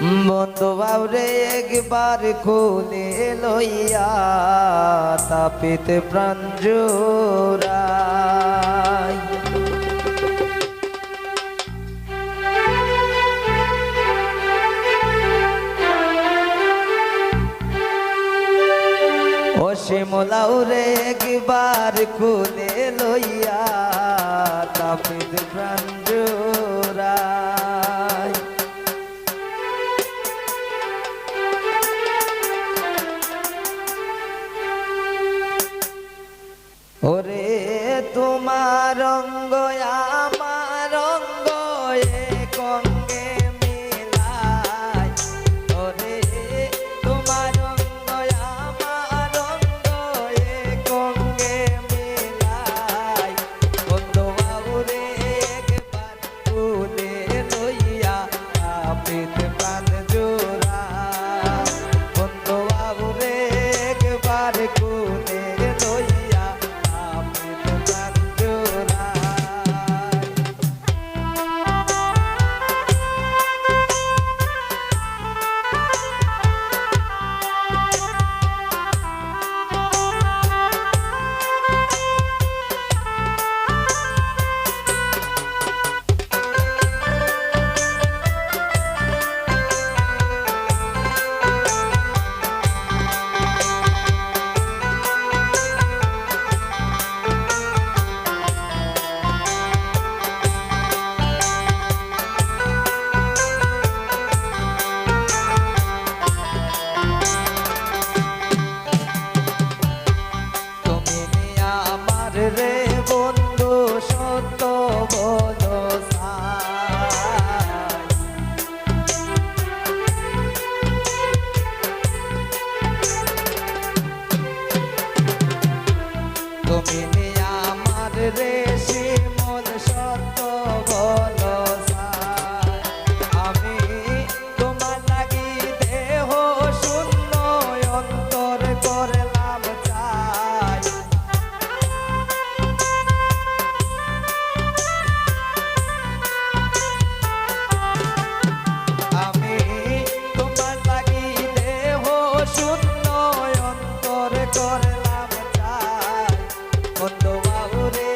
বন্ধু বাউরে একবার খুলে লইয়া তাপিতে প্রাণ জোড়াই। ও শিমলাউরে একবার খুলে লইয়া তাপিতে প্রাণ জোড়াই। ওরে তোমার অঙ্গ আমার অঙ্গ এক অঙ্গে মিলাই। ওরে তোমার অঙ্গ আমার অঙ্গ এক অঙ্গে মিলাই। বন্ধু বাবুরে একবার তুলে লইয়া তাপিতে প্রাণ জোড়া। বন্ধু বাবুরে একবার খুলে লইয়া রে বন্ধু সত্য বলো সাই। তুমি আমার রে শিমল সত্য বলো সাই। আমি তোমার লাগি দেহ শূন্য অন্তর করলাম চাই। করলাম চাই। বন্ধু বাবুরে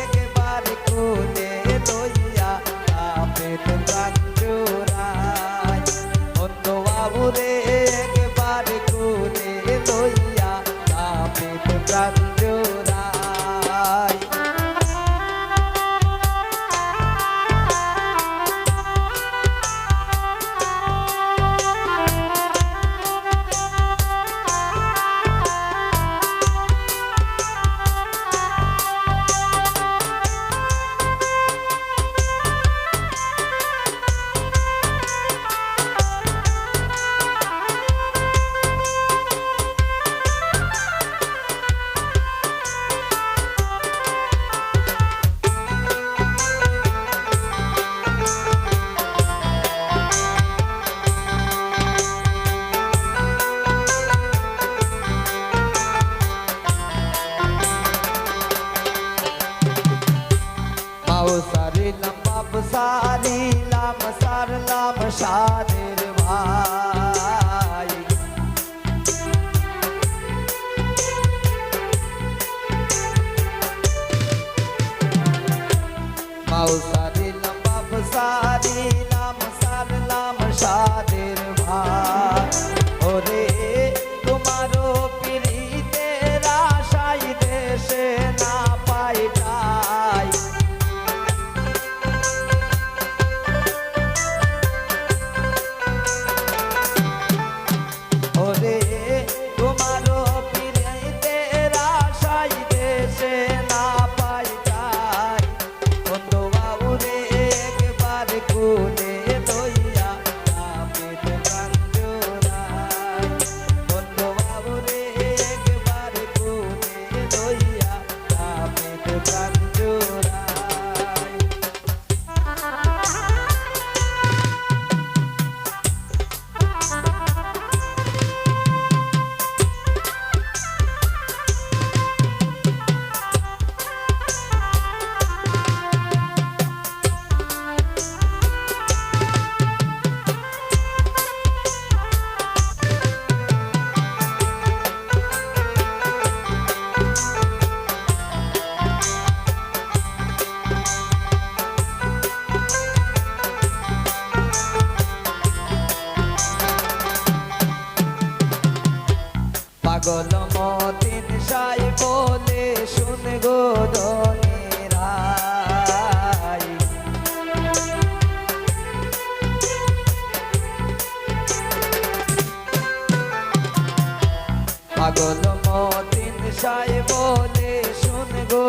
একবার খুলে লইয়া তাপিতে প্রাণ জোড়াই। বন্ধু বাবুরে একবার খুলে লইয়া তাপিতে প্রাণ জোড়াই। সারিলাম বাপ সারিলাম সারলাম সাদের ভাই। মাও সারিলাম বাপ সারিলাম সারলাম সাদের ভাই। ওরে তোমারও পিরিতের আশায় দেশে না পাইটাই। ওরে তোমারও পিরিতের আশায় দেশে না পাইটাই। বন্ধু বাবুরে একবার খুলে লইয়া তাপিতে পাগল মতিন সাই বলে শুন গো ধনীরাই পাগল মতিন সাই বলে শুন গো